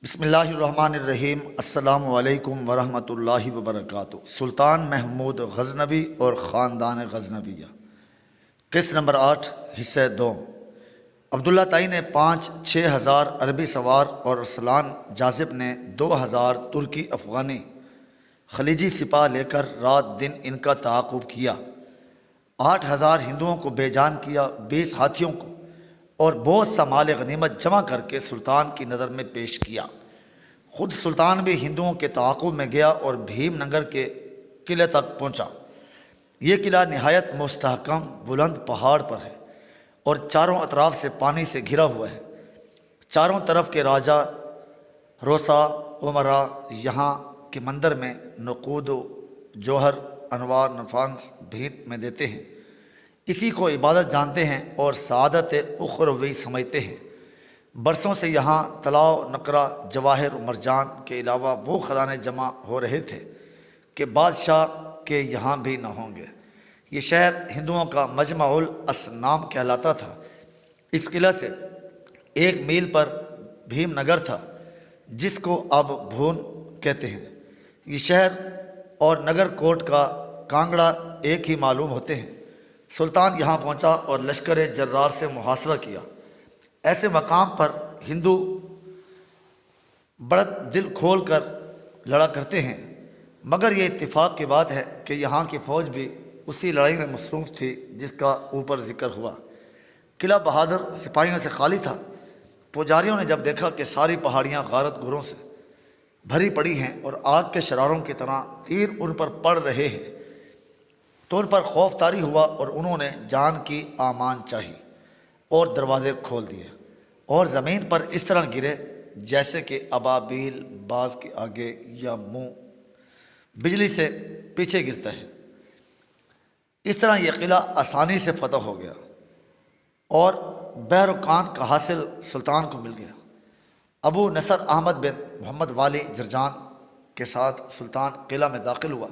بسم اللہ الرحمن الرحیم۔ السلام علیکم ورحمۃ اللہ وبرکاتہ۔ سلطان محمود غزنوی اور خاندان غزنویہ، قسط نمبر 8، حصہ 2۔ عبداللہ تائی نے 5-6 ہزار عربی سوار اور ارسلان جاذب نے 2000 ترکی افغانی خلیجی سپاہ لے کر رات دن ان کا تعاقب کیا۔ 8000 ہندوؤں کو بے جان کیا، 20 ہاتھیوں کو اور بہت سا مال غنیمت جمع کر کے سلطان کی نظر میں پیش کیا۔ خود سلطان بھی ہندوؤں کے تعاقب میں گیا اور بھیم نگر کے قلعے تک پہنچا۔ یہ قلعہ نہایت مستحکم بلند پہاڑ پر ہے اور چاروں اطراف سے پانی سے گھرا ہوا ہے۔ چاروں طرف کے راجا، روسا، عمرا یہاں کے مندر میں نقود و جوہر، انوار نفانس بھیٹ میں دیتے ہیں، اسی کو عبادت جانتے ہیں اور سعادت اخروی سمجھتے ہیں۔ برسوں سے یہاں طلا و نقرہ، جواہر و مرجان کے علاوہ وہ خزانے جمع ہو رہے تھے کہ بادشاہ کے یہاں بھی نہ ہوں گے۔ یہ شہر ہندوؤں کا مجمع الاصنام کہلاتا تھا۔ اس قلعہ سے 1 میل پر بھیم نگر تھا، جس کو اب بھون کہتے ہیں۔ یہ شہر اور نگر کوٹ کا کانگڑا ایک ہی معلوم ہوتے ہیں۔ سلطان یہاں پہنچا اور لشکر جرار سے محاصرہ کیا۔ ایسے مقام پر ہندو بڑا دل کھول کر لڑا کرتے ہیں، مگر یہ اتفاق کی بات ہے کہ یہاں کی فوج بھی اسی لڑائی میں مصروف تھی جس کا اوپر ذکر ہوا۔ قلعہ بہادر سپاہیوں سے خالی تھا۔ پجاریوں نے جب دیکھا کہ ساری پہاڑیاں غارت گھروں سے بھری پڑی ہیں اور آگ کے شراروں کی طرح تیر ان پر پڑ رہے ہیں تو ان پر خوف طاری ہوا اور انہوں نے جان کی امان چاہی اور دروازے کھول دیے اور زمین پر اس طرح گرے جیسے کہ ابابیل باز کے آگے یا منہ بجلی سے پیچھے گرتا ہے۔ اس طرح یہ قلعہ آسانی سے فتح ہو گیا اور بہرکان کا حاصل سلطان کو مل گیا۔ ابو نصر احمد بن محمد والی جرجان کے ساتھ سلطان قلعہ میں داخل ہوا۔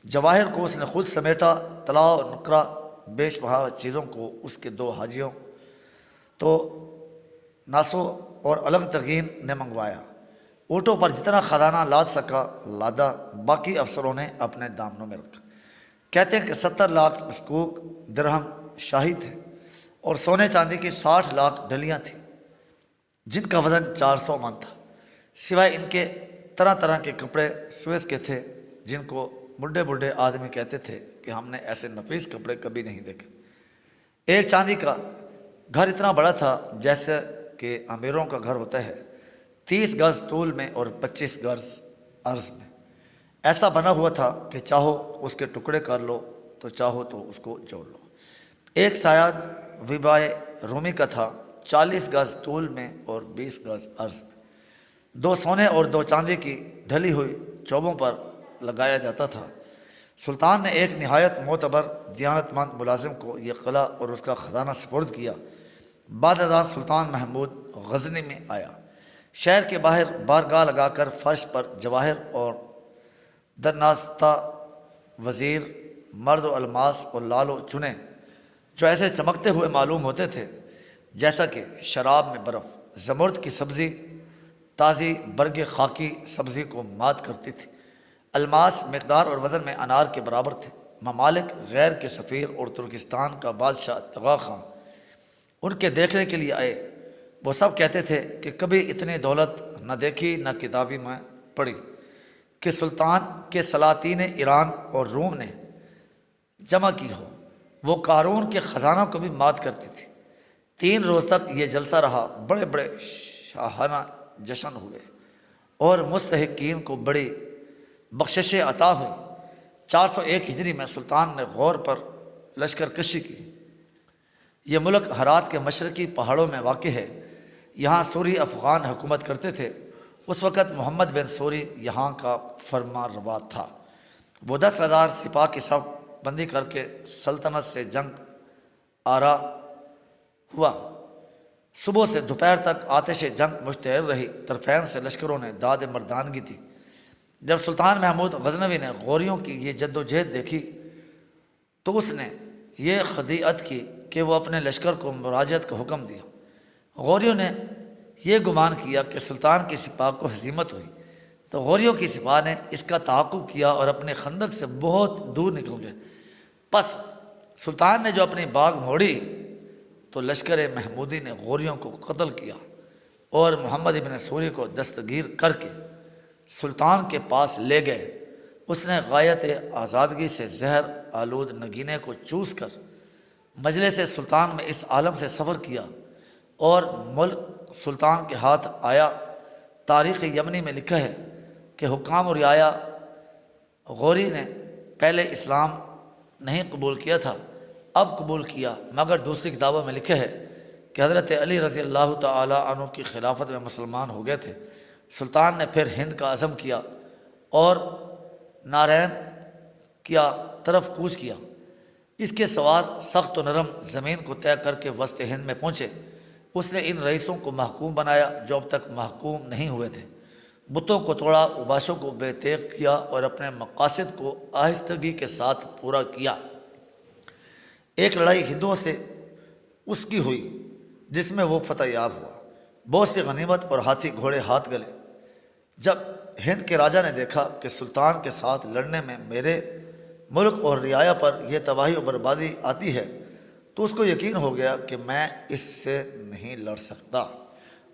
جواہر کو اس نے خود سمیٹا، طلا و نقرہ بیش بہا چیزوں کو اس کے 2 حاجیوں تو ناسو اور الگ ترغین نے منگوایا۔ اونٹوں پر جتنا خزانہ لاد سکا لادا، باقی افسروں نے اپنے دامنوں میں رکھا۔ کہتے ہیں کہ 70 لاکھ مسکوک درہم شاہی تھے اور سونے چاندی کی 60 لاکھ ڈلیاں تھیں جن کا وزن 400 من تھا۔ سوائے ان کے طرح طرح کے کپڑے سویس کے تھے جن کو بڈھے بڈھے آدمی کہتے تھے کہ ہم نے ایسے نفیس کپڑے کبھی نہیں دیکھے۔ ایک چاندی کا گھر اتنا بڑا تھا جیسے کہ امیروں کا گھر ہوتا ہے، 30 گز طول میں اور 25 گز عرض میں۔ ایسا بنا ہوا تھا کہ چاہو اس کے ٹکڑے کر لو تو چاہو تو اس کو جوڑ لو۔ ایک سایہ وبائے رومی کا تھا، 40 گز طول میں اور 20 گز عرض میں۔ 2 سونے اور 2 چاندی کی ڈھلی ہوئی چوبوں پر لگایا جاتا تھا۔ سلطان نے ایک نہایت معتبر دیانت مند ملازم کو یہ قلعہ اور اس کا خزانہ سپرد کیا۔ بعد ازاں سلطان محمود غزنی میں آیا۔ شہر کے باہر بارگاہ لگا کر فرش پر جواہر اور درناستہ وزیر، مرد و الماس اور لال و چنے جو ایسے چمکتے ہوئے معلوم ہوتے تھے جیسا کہ شراب میں برف، زمرد کی سبزی تازی برگ خاکی سبزی کو مات کرتی تھی۔ الماس مقدار اور وزن میں انار کے برابر تھے۔ ممالک غیر کے سفیر اور ترکستان کا بادشاہ طغا خان ان کے دیکھنے کے لیے آئے۔ وہ سب کہتے تھے کہ کبھی اتنی دولت نہ دیکھی نہ کتابی میں پڑھی کہ سلطان کے سلاطین ایران اور روم نے جمع کی ہو۔ وہ قارون کے خزانوں کو بھی مات کرتی تھی۔ 3 روز تک یہ جلسہ رہا۔ بڑے بڑے شاہانہ جشن ہوئے اور مستحقین کو بڑی بخششیں عطا ہوئی۔ 401 ہجری میں سلطان نے غور پر لشکر کشی کی۔ یہ ملک ہرات کے مشرقی پہاڑوں میں واقع ہے۔ یہاں سوری افغان حکومت کرتے تھے۔ اس وقت محمد بن سوری یہاں کا فرما روا تھا۔ وہ 10,000 سپاہ کی صف بندی کر کے سلطنت سے جنگ آرا ہوا۔ صبح سے دوپہر تک آتش جنگ مشتعل رہی۔ طرفین سے لشکروں نے داد مردانگی دی۔ جب سلطان محمود غزنوی نے غوریوں کی یہ جد و جہد دیکھی تو اس نے یہ خدیعت کی کہ وہ اپنے لشکر کو مراجعت کا حکم دیا۔ غوریوں نے یہ گمان کیا کہ سلطان کی سپاہ کو ہزیمت ہوئی تو غوریوں کی سپاہ نے اس کا تعاقب کیا اور اپنے خندق سے بہت دور نکل گئے۔ پس سلطان نے جو اپنی باغ موڑی تو لشکر محمودی نے غوریوں کو قتل کیا اور محمد ابن سوری کو دستگیر کر کے سلطان کے پاس لے گئے۔ اس نے غایت آزادگی سے زہر آلود نگینے کو چوس کر مجلس سلطان میں اس عالم سے سفر کیا اور ملک سلطان کے ہاتھ آیا۔ تاریخ یمنی میں لکھا ہے کہ حکام و رعایا غوری نے پہلے اسلام نہیں قبول کیا تھا، اب قبول کیا، مگر دوسری کتابوں میں لکھا ہے کہ حضرت علی رضی اللہ تعالی عنہ کی خلافت میں مسلمان ہو گئے تھے۔ سلطان نے پھر ہند کا عزم کیا اور نارین کیا طرف کوچ کیا۔ اس کے سوار سخت و نرم زمین کو طے کر کے وسط ہند میں پہنچے۔ اس نے ان رئیسوں کو محکوم بنایا جو اب تک محکوم نہیں ہوئے تھے، بتوں کو توڑا، اوباشوں کو بے تیغ کیا اور اپنے مقاصد کو آہستگی کے ساتھ پورا کیا۔ ایک لڑائی ہندوؤں سے اس کی ہوئی جس میں وہ فتح یاب ہوا، بہت سی غنیمت اور ہاتھی گھوڑے ہاتھ گلے۔ جب ہند کے راجا نے دیکھا کہ سلطان کے ساتھ لڑنے میں میرے ملک اور رعایا پر یہ تباہی و بربادی آتی ہے تو اس کو یقین ہو گیا کہ میں اس سے نہیں لڑ سکتا۔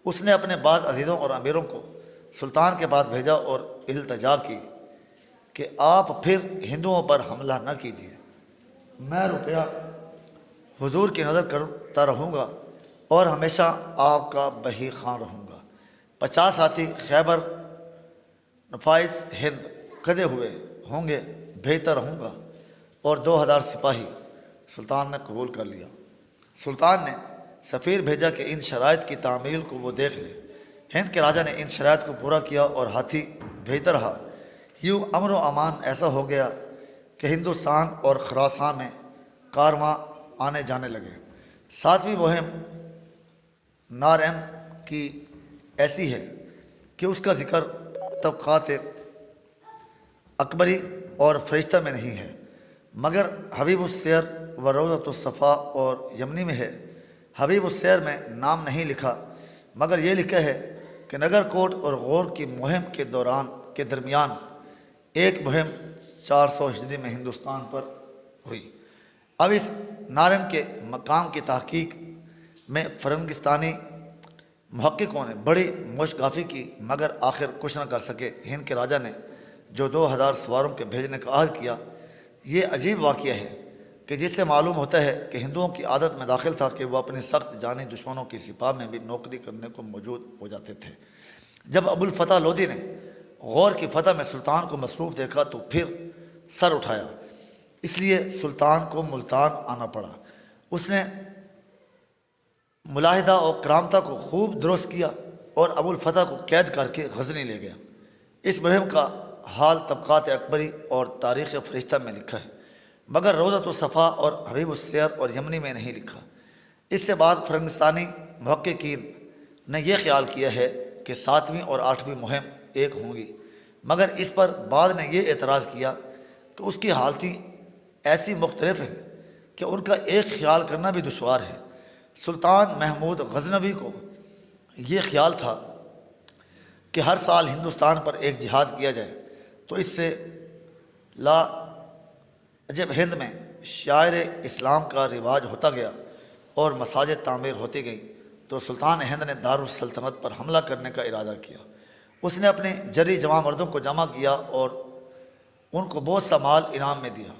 اس نے اپنے بعض عزیزوں اور امیروں کو سلطان کے پاس بھیجا اور التجا کی کہ آپ پھر ہندوؤں پر حملہ نہ کیجیے، میں روپیہ حضور کی نظر کرتا رہوں گا اور ہمیشہ آپ کا بہی خان رہوں گا۔ 50 ہاتھی خیبر نفائس ہند کھدے ہوئے ہوں گے بھیجتا رہوں گا اور 2000 سپاہی۔ سلطان نے قبول کر لیا۔ سلطان نے سفیر بھیجا کہ ان شرائط کی تعمیل کو وہ دیکھ لے۔ ہند کے راجا نے ان شرائط کو پورا کیا اور ہاتھی بھیجتا رہا۔ یوں امن و امان ایسا ہو گیا کہ ہندوستان اور خراسان میں کارواں آنے جانے لگے۔ 7ویں مہم نارین کی ایسی ہے کہ اس کا ذکر طبقات اکبری اور فرشتہ میں نہیں ہے، مگر حبیب السیر و روضۃ الصفا اور یمنی میں ہے۔ حبیب السیر میں نام نہیں لکھا، مگر یہ لکھا ہے کہ نگر کوٹ اور غور کی مہم کے درمیان ایک مہم 400 ہجری میں ہندوستان پر ہوئی۔ اب اس نارین کے مقام کی تحقیق میں فرنگستانی محققوں نے بڑی مشگافی کی، مگر آخر کچھ نہ کر سکے۔ ہند کے راجا نے جو 2000 سواروں کے بھیجنے کا عہد کیا، یہ عجیب واقعہ ہے کہ جس سے معلوم ہوتا ہے کہ ہندوؤں کی عادت میں داخل تھا کہ وہ اپنے سخت جانی دشمنوں کی سپاہ میں بھی نوکری کرنے کو موجود ہو جاتے تھے۔ جب ابو الفتح لودھی نے غور کی فتح میں سلطان کو مصروف دیکھا تو پھر سر اٹھایا، اس لیے سلطان کو ملتان آنا پڑا۔ اس نے ملاحدہ اور کرامتا کو خوب درست کیا اور ابو الفتح کو قید کر کے غزنی لے گیا۔ اس مہم کا حال طبقات اکبری اور تاریخ فرشتہ میں لکھا ہے، مگر روضۃ الصفا اور حبیب السیر اور یمنی میں نہیں لکھا۔ اس سے بعد فرنگستانی محققین نے یہ خیال کیا ہے کہ 7ویں اور 8ویں مہم ایک ہوں گی، مگر اس پر بعد نے یہ اعتراض کیا کہ اس کی حالتیں ایسی مختلف ہیں کہ ان کا ایک خیال کرنا بھی دشوار ہے۔ سلطان محمود غزنوی کو یہ خیال تھا کہ ہر سال ہندوستان پر ایک جہاد کیا جائے، تو اس سے جب ہند میں شاعر اسلام کا رواج ہوتا گیا اور مساجد تعمیر ہوتی گئیں تو سلطان ہند نے دارالسلطنت پر حملہ کرنے کا ارادہ کیا۔ اس نے اپنے جری جوان مردوں کو جمع کیا اور ان کو بہت سا مال انعام میں دیا۔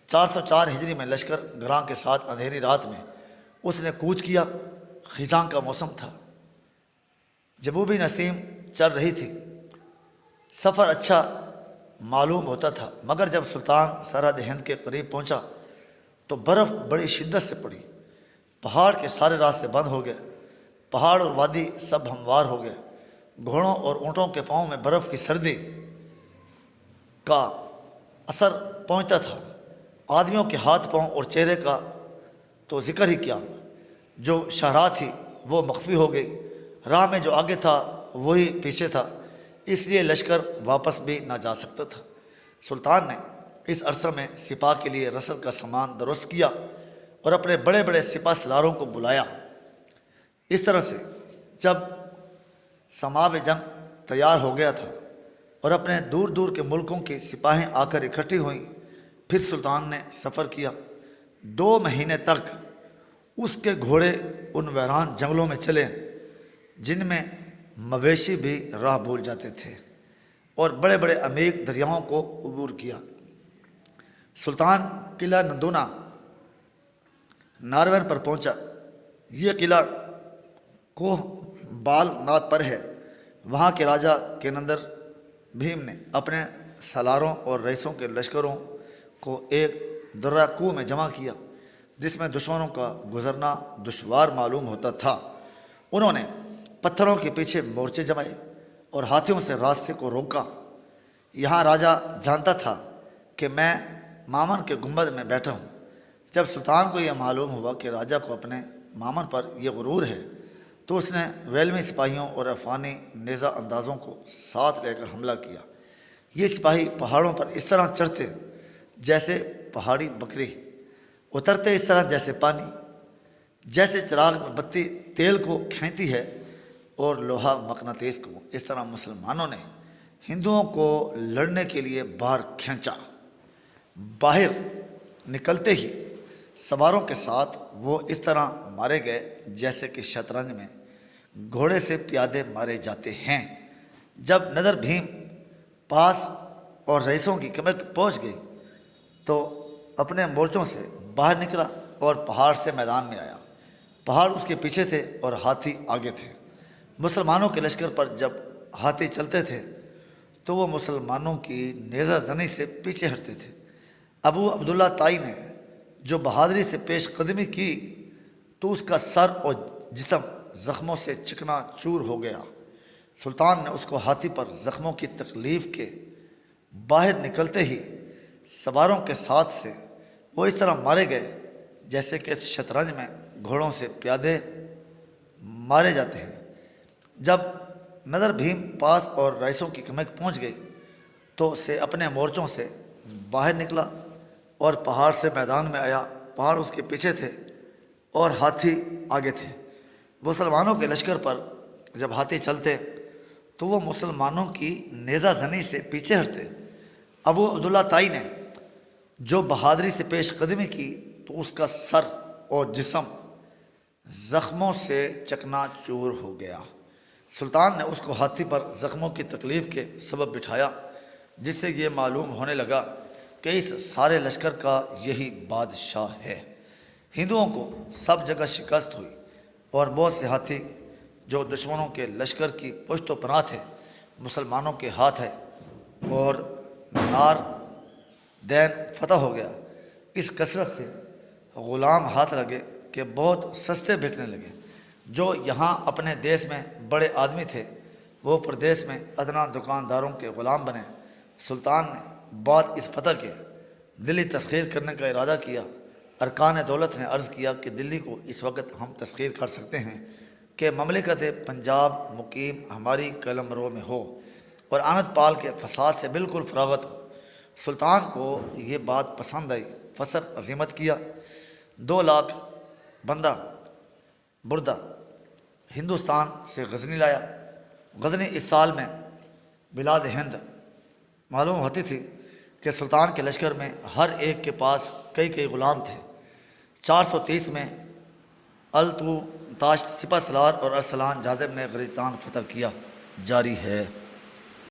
404 ہجری میں لشکر گراں کے ساتھ اندھیری رات میں اس نے کوچ کیا۔ خزاں کا موسم تھا، جبوبی نسیم چل رہی تھی، سفر اچھا معلوم ہوتا تھا، مگر جب سلطان سرحد ہند کے قریب پہنچا تو برف بڑی شدت سے پڑی، پہاڑ کے سارے راستے بند ہو گئے، پہاڑ اور وادی سب ہموار ہو گئے، گھوڑوں اور اونٹوں کے پاؤں میں برف کی سردی کا اثر پہنچتا تھا، آدمیوں کے ہاتھ پاؤں اور چہرے کا تو ذکر ہی کیا، جو شاہراہ تھی وہ مخفی ہو گئی، راہ میں جو آگے تھا وہی پیچھے تھا، اس لیے لشکر واپس بھی نہ جا سکتا تھا۔ سلطان نے اس عرصے میں سپاہ کے لیے رسد کا سامان درست کیا اور اپنے بڑے بڑے سپہ سالاروں کو بلایا۔ اس طرح سے جب سماع جنگ تیار ہو گیا تھا اور اپنے دور دور کے ملکوں کی سپاہیں آ کر اکٹھی ہوئیں۔ پھر سلطان نے سفر کیا۔ 2 مہینے تک اس کے گھوڑے ان ویران جنگلوں میں چلے جن میں مویشی بھی راہ بھول جاتے تھے، اور بڑے بڑے عمیق دریاؤں کو عبور کیا۔ سلطان قلعہ نندونا ناروین پر پہنچا۔ یہ قلعہ کوہ بال ناتھ پر ہے۔ وہاں کے راجا کینندر بھیم نے اپنے سالاروں اور رئیسوں کے لشکروں کو ایک درہ کوہ میں جمع کیا جس میں دشمنوں کا گزرنا دشوار معلوم ہوتا تھا۔ انہوں نے پتھروں کے پیچھے مورچے جمائے اور ہاتھیوں سے راستے کو روکا۔ یہاں راجا جانتا تھا کہ میں مامن کے گنبد میں بیٹھا ہوں۔ جب سلطان کو یہ معلوم ہوا کہ راجا کو اپنے مامن پر یہ غرور ہے تو اس نے ویلمی سپاہیوں اور افغانی نیزہ اندازوں کو ساتھ لے کر حملہ کیا۔ یہ سپاہی پہاڑوں پر اس طرح چڑھتے جیسے پہاڑی بکری، اترتے اس طرح جیسے پانی، جیسے چراغ میں بتی تیل کو کھینچتی ہے اور لوہا مقناطیس کو، اس طرح مسلمانوں نے ہندوؤں کو لڑنے کے لیے باہر کھینچا۔ باہر نکلتے ہی سواروں کے ساتھ وہ اس طرح مارے گئے جیسے کہ شطرنج میں گھوڑے سے پیادے مارے جاتے ہیں۔ جب نندر بھیم پاس اور رئیسوں کی کمک پہنچ گئی تو اپنے مورچوں سے باہر نکلا اور پہاڑ سے میدان میں آیا۔ پہاڑ اس کے پیچھے تھے اور ہاتھی آگے تھے۔ مسلمانوں کے لشکر پر جب ہاتھی چلتے تھے تو وہ مسلمانوں کی نیزہ زنی سے پیچھے ہٹتے تھے۔ ابو عبداللہ تائی نے جو بہادری سے پیش قدمی کی تو اس کا سر اور جسم زخموں سے چکنا چور ہو گیا۔ سلطان نے اس کو ہاتھی پر زخموں کی تکلیف کے باہر نکلتے ہی سواروں کے ساتھ سے وہ اس طرح مارے گئے جیسے کہ شطرنج میں گھوڑوں سے پیادے مارے جاتے ہیں۔ جب نندر بھیم پاس اور رئیسوں کی کمک پہنچ گئی تو اسے اپنے مورچوں سے باہر نکلا اور پہاڑ سے میدان میں آیا۔ پہاڑ اس کے پیچھے تھے اور ہاتھی آگے تھے۔ مسلمانوں کے لشکر پر جب ہاتھی چلتے تو وہ مسلمانوں کی نیزہ زنی سے پیچھے ہٹتے۔ ابو عبداللہ تائی نے جو بہادری سے پیش قدمی کی تو اس کا سر اور جسم زخموں سے چکنا چور ہو گیا۔ سلطان نے اس کو ہاتھی پر زخموں کی تکلیف کے سبب بٹھایا، جس سے یہ معلوم ہونے لگا کہ اس سارے لشکر کا یہی بادشاہ ہے۔ ہندوؤں کو سب جگہ شکست ہوئی اور بہت سے ہاتھی جو دشمنوں کے لشکر کی پشت و پناہ تھے مسلمانوں کے ہاتھ ہے، اور نار دین فتح ہو گیا۔ اس کثرت سے غلام ہاتھ لگے کہ بہت سستے بکنے لگے۔ جو یہاں اپنے دیس میں بڑے آدمی تھے وہ پردیس میں ادنا دکانداروں کے غلام بنے۔ سلطان نے بعد اس فتح کے دلی تسخیر کرنے کا ارادہ کیا۔ ارکان دولت نے عرض کیا کہ دلی کو اس وقت ہم تسخیر کر سکتے ہیں کہ مملکت پنجاب مقیم ہماری قلمرو میں ہو اور آنت پال کے فساد سے بالکل فراغت ہو۔ سلطان کو یہ بات پسند آئی۔ فسق عزیمت کیا۔ 2 لاکھ بندہ بردہ ہندوستان سے غزنی لایا۔ غزنی اس سال میں بلاد ہند معلوم ہوتی تھی کہ سلطان کے لشکر میں ہر ایک کے پاس کئی غلام تھے۔ 430 میں التو تاش سپہ سالار اور ارسلان جاذب نے غزنیستان فتح کیا۔ جاری ہے۔